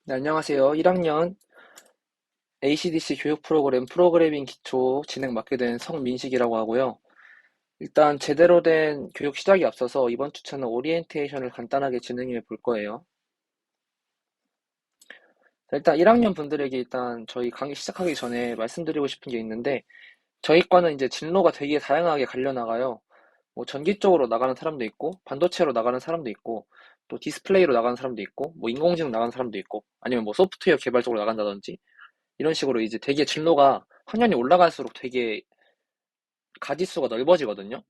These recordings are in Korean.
네, 안녕하세요. 1학년 ACDC 교육 프로그램 프로그래밍 기초 진행 맡게 된 성민식이라고 하고요. 일단 제대로 된 교육 시작이 앞서서 이번 주차는 오리엔테이션을 간단하게 진행해 볼 거예요. 자, 일단 1학년 분들에게 일단 저희 강의 시작하기 전에 말씀드리고 싶은 게 있는데 저희 과는 이제 진로가 되게 다양하게 갈려나가요. 뭐 전기 쪽으로 나가는 사람도 있고 반도체로 나가는 사람도 있고 또 디스플레이로 나가는 사람도 있고 뭐 인공지능 나가는 사람도 있고 아니면 뭐 소프트웨어 개발 쪽으로 나간다든지 이런 식으로 이제 되게 진로가 학년이 올라갈수록 되게 가지수가 넓어지거든요.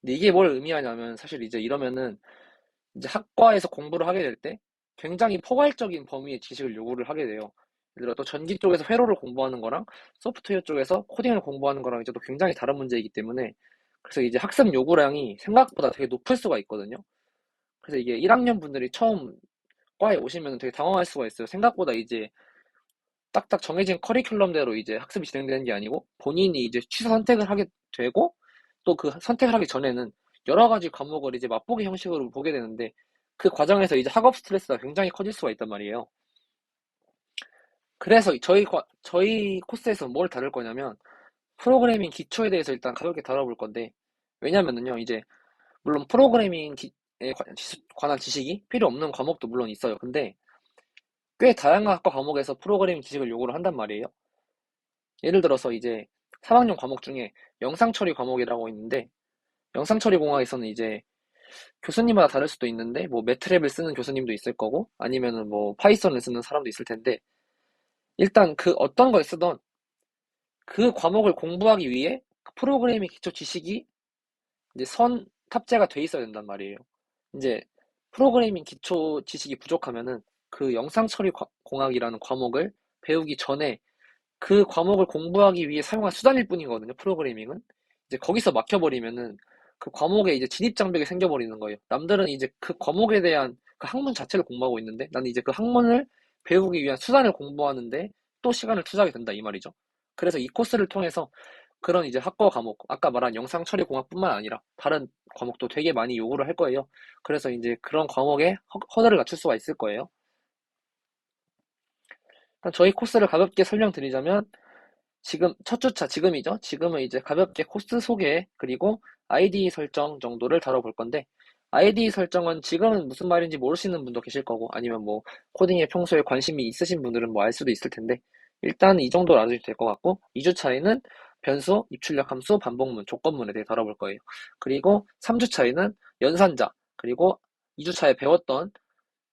근데 이게 뭘 의미하냐면 사실 이제 이러면은 이제 학과에서 공부를 하게 될 때 굉장히 포괄적인 범위의 지식을 요구를 하게 돼요. 예를 들어 또 전기 쪽에서 회로를 공부하는 거랑 소프트웨어 쪽에서 코딩을 공부하는 거랑 이제 또 굉장히 다른 문제이기 때문에 그래서 이제 학습 요구량이 생각보다 되게 높을 수가 있거든요. 그래서 이게 1학년 분들이 처음 과에 오시면 되게 당황할 수가 있어요. 생각보다 이제 딱딱 정해진 커리큘럼대로 이제 학습이 진행되는 게 아니고 본인이 이제 취사 선택을 하게 되고 또 그 선택을 하기 전에는 여러 가지 과목을 이제 맛보기 형식으로 보게 되는데 그 과정에서 이제 학업 스트레스가 굉장히 커질 수가 있단 말이에요. 그래서 저희 코스에서 뭘 다룰 거냐면 프로그래밍 기초에 대해서 일단 가볍게 다뤄볼 건데 왜냐면은요 이제 물론 프로그래밍에 관한 지식이 필요 없는 과목도 물론 있어요. 근데 꽤 다양한 학과 과목에서 프로그래밍 지식을 요구를 한단 말이에요. 예를 들어서 이제 3학년 과목 중에 영상 처리 과목이라고 있는데 영상 처리 공학에서는 이제 교수님마다 다를 수도 있는데 뭐 매트랩을 쓰는 교수님도 있을 거고 아니면은 뭐 파이썬을 쓰는 사람도 있을 텐데 일단 그 어떤 걸 쓰던 그 과목을 공부하기 위해 그 프로그래밍 기초 지식이 이제 탑재가 돼 있어야 된단 말이에요. 이제 프로그래밍 기초 지식이 부족하면은 그 영상 처리 공학이라는 과목을 배우기 전에 그 과목을 공부하기 위해 사용한 수단일 뿐이거든요, 프로그래밍은. 이제 거기서 막혀버리면은 그 과목에 이제 진입장벽이 생겨버리는 거예요. 남들은 이제 그 과목에 대한 그 학문 자체를 공부하고 있는데 나는 이제 그 학문을 배우기 위한 수단을 공부하는데 또 시간을 투자하게 된다, 이 말이죠. 그래서 이 코스를 통해서 그런 이제 학과 과목, 아까 말한 영상 처리 공학뿐만 아니라 다른 과목도 되게 많이 요구를 할 거예요. 그래서 이제 그런 과목에 허들을 낮출 수가 있을 거예요. 일단 저희 코스를 가볍게 설명드리자면 지금 첫 주차 지금이죠. 지금은 이제 가볍게 코스 소개 그리고 아이디 설정 정도를 다뤄볼 건데 아이디 설정은 지금은 무슨 말인지 모르시는 분도 계실 거고 아니면 뭐 코딩에 평소에 관심이 있으신 분들은 뭐 알 수도 있을 텐데 일단 이 정도로 알아두셔도 될 것 같고 2주 차에는 변수, 입출력 함수, 반복문, 조건문에 대해 다뤄볼 거예요. 그리고 3주 차에는 연산자 그리고 2주 차에 배웠던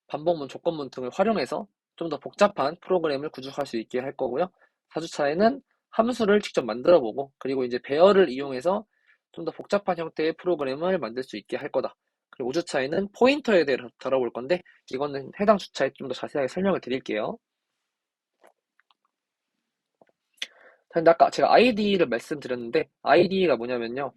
반복문, 조건문 등을 활용해서 좀 더 복잡한 프로그램을 구축할 수 있게 할 거고요. 4주차에는 함수를 직접 만들어 보고, 그리고 이제 배열을 이용해서 좀 더 복잡한 형태의 프로그램을 만들 수 있게 할 거다. 그리고 5주차에는 포인터에 대해 다뤄볼 건데, 이거는 해당 주차에 좀 더 자세하게 설명을 드릴게요. 근데 아까 제가 ID를 말씀드렸는데, ID가 뭐냐면요.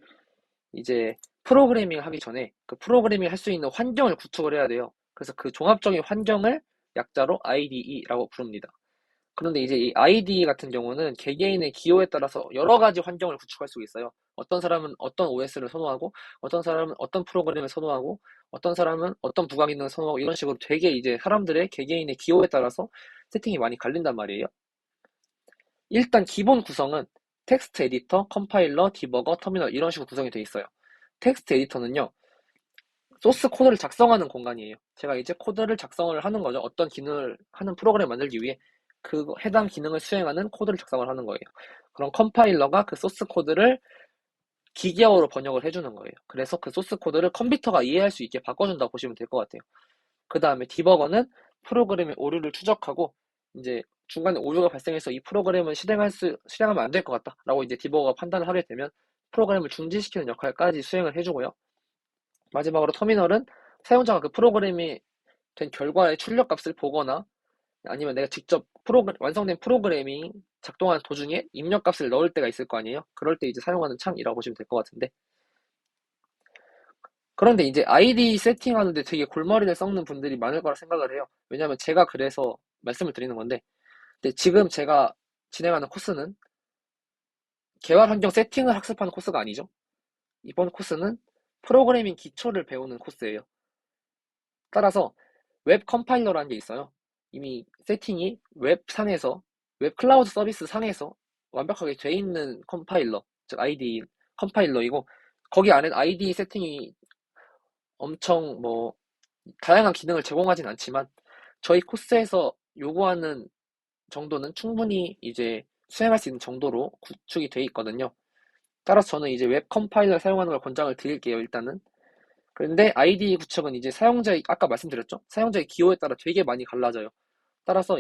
이제 프로그래밍 하기 전에 그 프로그래밍 할 수 있는 환경을 구축을 해야 돼요. 그래서 그 종합적인 환경을 약자로 IDE라고 부릅니다. 그런데 이제 이 IDE 같은 경우는 개개인의 기호에 따라서 여러 가지 환경을 구축할 수 있어요. 어떤 사람은 어떤 OS를 선호하고, 어떤 사람은 어떤 프로그램을 선호하고, 어떤 사람은 어떤 부가 기능을 선호하고, 이런 식으로 되게 이제 사람들의 개개인의 기호에 따라서 세팅이 많이 갈린단 말이에요. 일단 기본 구성은 텍스트 에디터, 컴파일러, 디버거, 터미널 이런 식으로 구성이 되어 있어요. 텍스트 에디터는요, 소스 코드를 작성하는 공간이에요. 제가 이제 코드를 작성을 하는 거죠. 어떤 기능을 하는 프로그램을 만들기 위해 그 해당 기능을 수행하는 코드를 작성을 하는 거예요. 그럼 컴파일러가 그 소스 코드를 기계어로 번역을 해주는 거예요. 그래서 그 소스 코드를 컴퓨터가 이해할 수 있게 바꿔준다고 보시면 될 것 같아요. 그 다음에 디버거는 프로그램의 오류를 추적하고 이제 중간에 오류가 발생해서 이 프로그램을 실행하면 안 될 것 같다라고 이제 디버거가 판단을 하게 되면 프로그램을 중지시키는 역할까지 수행을 해주고요. 마지막으로 터미널은 사용자가 그 프로그램이 된 결과의 출력값을 보거나 아니면 내가 직접 완성된 프로그램이 작동하는 도중에 입력값을 넣을 때가 있을 거 아니에요? 그럴 때 이제 사용하는 창이라고 보시면 될 것 같은데. 그런데 이제 아이디 세팅하는데 되게 골머리를 썩는 분들이 많을 거라 생각을 해요. 왜냐면 제가 그래서 말씀을 드리는 건데, 근데 지금 제가 진행하는 코스는 개발 환경 세팅을 학습하는 코스가 아니죠. 이번 코스는 프로그래밍 기초를 배우는 코스예요. 따라서 웹 컴파일러라는 게 있어요. 이미 세팅이 웹상에서, 웹 클라우드 서비스 상에서 완벽하게 돼 있는 컴파일러, 즉 IDE 컴파일러이고, 거기 안에 IDE 세팅이 엄청 뭐 다양한 기능을 제공하진 않지만 저희 코스에서 요구하는 정도는 충분히 이제 수행할 수 있는 정도로 구축이 돼 있거든요. 따라서 저는 이제 웹 컴파일러 사용하는 걸 권장을 드릴게요, 일단은. 그런데 IDE 구축은 이제 사용자의, 아까 말씀드렸죠? 사용자의 기호에 따라 되게 많이 갈라져요. 따라서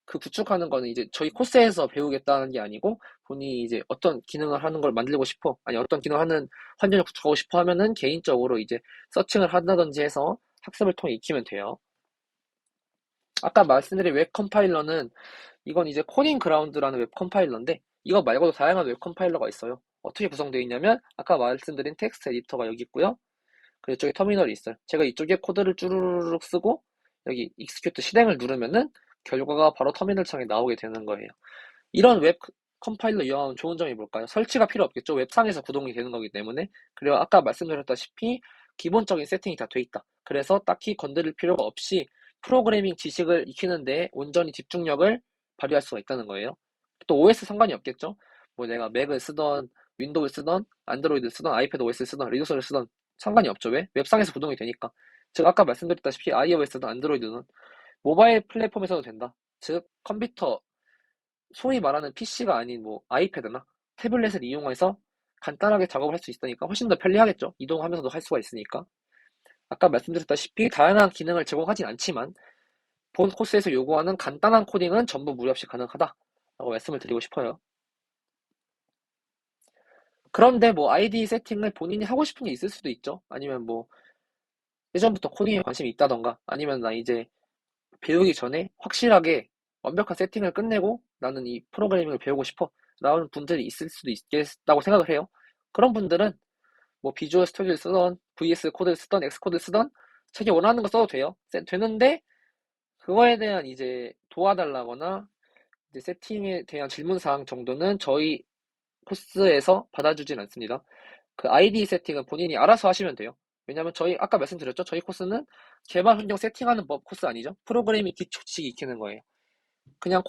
그 구축하는 거는 이제 저희 코스에서 배우겠다는 게 아니고 본인이 이제 어떤 기능을 하는 걸 만들고 싶어, 아니 어떤 기능을 하는 환경을 구축하고 싶어 하면은 개인적으로 이제 서칭을 한다든지 해서 학습을 통해 익히면 돼요. 아까 말씀드린 웹 컴파일러는 이건 이제 코딩 그라운드라는 웹 컴파일러인데 이거 말고도 다양한 웹 컴파일러가 있어요. 어떻게 구성되어 있냐면 아까 말씀드린 텍스트 에디터가 여기 있고요. 그리고 이쪽에 터미널이 있어요. 제가 이쪽에 코드를 쭈루룩 쓰고 여기 execute 실행을 누르면은 결과가 바로 터미널 창에 나오게 되는 거예요. 이런 웹 컴파일러 이용하면 좋은 점이 뭘까요? 설치가 필요 없겠죠. 웹상에서 구동이 되는 거기 때문에. 그리고 아까 말씀드렸다시피 기본적인 세팅이 다 돼 있다. 그래서 딱히 건드릴 필요가 없이 프로그래밍 지식을 익히는데 온전히 집중력을 발휘할 수가 있다는 거예요. 또 OS 상관이 없겠죠. 뭐 내가 맥을 쓰던 윈도우를 쓰던 안드로이드 쓰던 아이패드 OS를 쓰던 리눅스를 쓰던 상관이 없죠. 왜? 웹상에서 구동이 되니까. 즉 아까 말씀드렸다시피 iOS든 안드로이드든 모바일 플랫폼에서도 된다. 즉 컴퓨터, 소위 말하는 PC가 아닌 뭐 아이패드나 태블릿을 이용해서 간단하게 작업을 할 수 있으니까 훨씬 더 편리하겠죠. 이동하면서도 할 수가 있으니까. 아까 말씀드렸다시피 다양한 기능을 제공하진 않지만 본 코스에서 요구하는 간단한 코딩은 전부 무리 없이 가능하다라고 말씀을 드리고 싶어요. 그런데 뭐 IDE 세팅을 본인이 하고 싶은 게 있을 수도 있죠. 아니면 뭐 예전부터 코딩에 관심이 있다던가 아니면 나 이제 배우기 전에 확실하게 완벽한 세팅을 끝내고 나는 이 프로그래밍을 배우고 싶어 라는 분들이 있을 수도 있겠다고 생각을 해요. 그런 분들은 뭐 비주얼 스튜디오를 쓰던 VS 코드를 쓰던 엑스코드를 쓰던 자기 원하는 거 써도 돼요. 되는데 그거에 대한 이제 도와달라거나 이제 세팅에 대한 질문사항 정도는 저희 코스에서 받아주진 않습니다. 그 아이디 세팅은 본인이 알아서 하시면 돼요. 왜냐면 저희 아까 말씀드렸죠. 저희 코스는 개발 환경 세팅하는 법 코스 아니죠. 프로그래밍 기초 지식 익히는 거예요. 그냥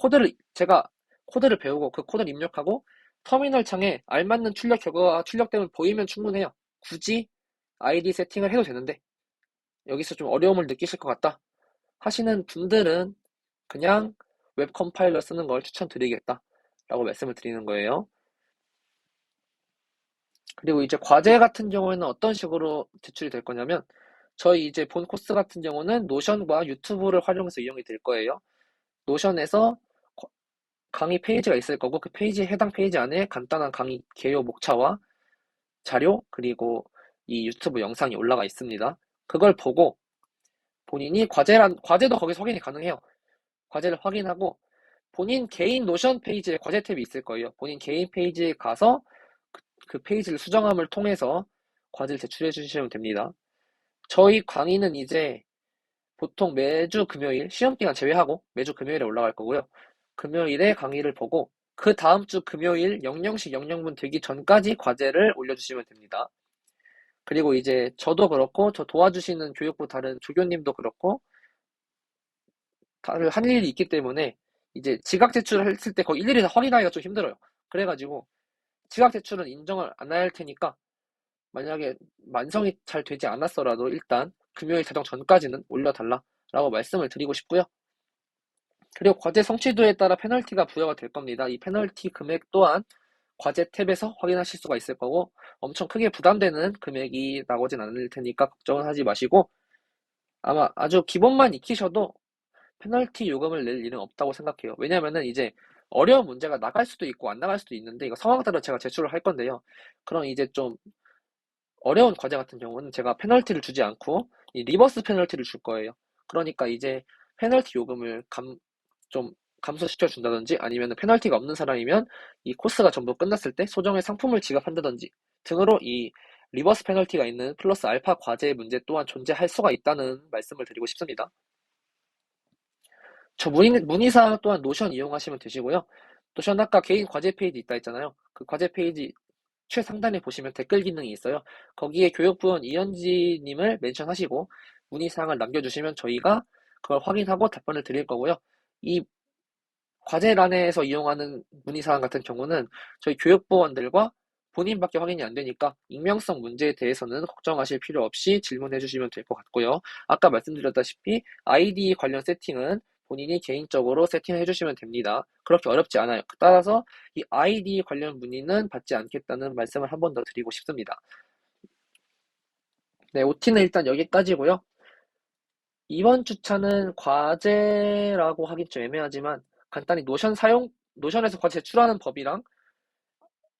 제가 코드를 배우고 그 코드를 입력하고 터미널 창에 알맞는 출력 결과가 출력되면 보이면 충분해요. 굳이 아이디 세팅을 해도 되는데 여기서 좀 어려움을 느끼실 것 같다 하시는 분들은 그냥 웹 컴파일러 쓰는 걸 추천드리겠다 라고 말씀을 드리는 거예요. 그리고 이제 과제 같은 경우에는 어떤 식으로 제출이 될 거냐면 저희 이제 본 코스 같은 경우는 노션과 유튜브를 활용해서 이용이 될 거예요. 노션에서 강의 페이지가 있을 거고 그 페이지 해당 페이지 안에 간단한 강의 개요 목차와 자료 그리고 이 유튜브 영상이 올라가 있습니다. 그걸 보고 본인이 과제도 거기서 확인이 가능해요. 과제를 확인하고 본인 개인 노션 페이지에 과제 탭이 있을 거예요. 본인 개인 페이지에 가서 그 페이지를 수정함을 통해서 과제를 제출해 주시면 됩니다. 저희 강의는 이제 보통 매주 금요일, 시험 기간 제외하고 매주 금요일에 올라갈 거고요. 금요일에 강의를 보고 그 다음 주 금요일 00시 00분 되기 전까지 과제를 올려주시면 됩니다. 그리고 이제 저도 그렇고 저 도와주시는 교육부 다른 조교님도 그렇고 다들 한 일이 있기 때문에 이제 지각 제출을 했을 때 거의 일일이 다 확인하기가 좀 힘들어요. 그래가지고 지각 제출은 인정을 안 할 테니까 만약에 완성이 잘 되지 않았더라도 일단 금요일 자정 전까지는 올려달라라고 말씀을 드리고 싶고요. 그리고 과제 성취도에 따라 페널티가 부여가 될 겁니다. 이 페널티 금액 또한 과제 탭에서 확인하실 수가 있을 거고 엄청 크게 부담되는 금액이 나오진 않을 테니까 걱정은 하지 마시고 아마 아주 기본만 익히셔도 페널티 요금을 낼 일은 없다고 생각해요. 왜냐면은 이제 어려운 문제가 나갈 수도 있고 안 나갈 수도 있는데 이거 상황 따라 제가 제출을 할 건데요. 그럼 이제 좀 어려운 과제 같은 경우는 제가 페널티를 주지 않고 이 리버스 페널티를 줄 거예요. 그러니까 이제 페널티 요금을 좀 감소시켜 준다든지 아니면 페널티가 없는 사람이면 이 코스가 전부 끝났을 때 소정의 상품을 지급한다든지 등으로 이 리버스 페널티가 있는 플러스 알파 과제 문제 또한 존재할 수가 있다는 말씀을 드리고 싶습니다. 저 문의사항 또한 노션 이용하시면 되시고요. 노션 아까 개인 과제 페이지 있다 했잖아요. 그 과제 페이지 최상단에 보시면 댓글 기능이 있어요. 거기에 교육부원 이현지님을 멘션하시고 문의사항을 남겨주시면 저희가 그걸 확인하고 답변을 드릴 거고요. 이 과제란에서 이용하는 문의사항 같은 경우는 저희 교육부원들과 본인밖에 확인이 안 되니까 익명성 문제에 대해서는 걱정하실 필요 없이 질문해 주시면 될 것 같고요. 아까 말씀드렸다시피 아이디 관련 세팅은 본인이 개인적으로 세팅해 주시면 됩니다. 그렇게 어렵지 않아요. 따라서 이 아이디 관련 문의는 받지 않겠다는 말씀을 한 번 더 드리고 싶습니다. 네, OT는 일단 여기까지고요. 이번 주차는 과제라고 하긴 좀 애매하지만 간단히 노션에서 과제 제출하는 법이랑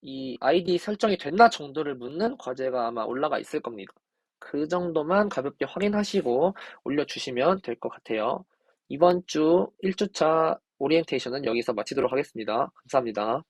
이 아이디 설정이 됐나 정도를 묻는 과제가 아마 올라가 있을 겁니다. 그 정도만 가볍게 확인하시고 올려주시면 될 것 같아요. 이번 주 1주차 오리엔테이션은 여기서 마치도록 하겠습니다. 감사합니다.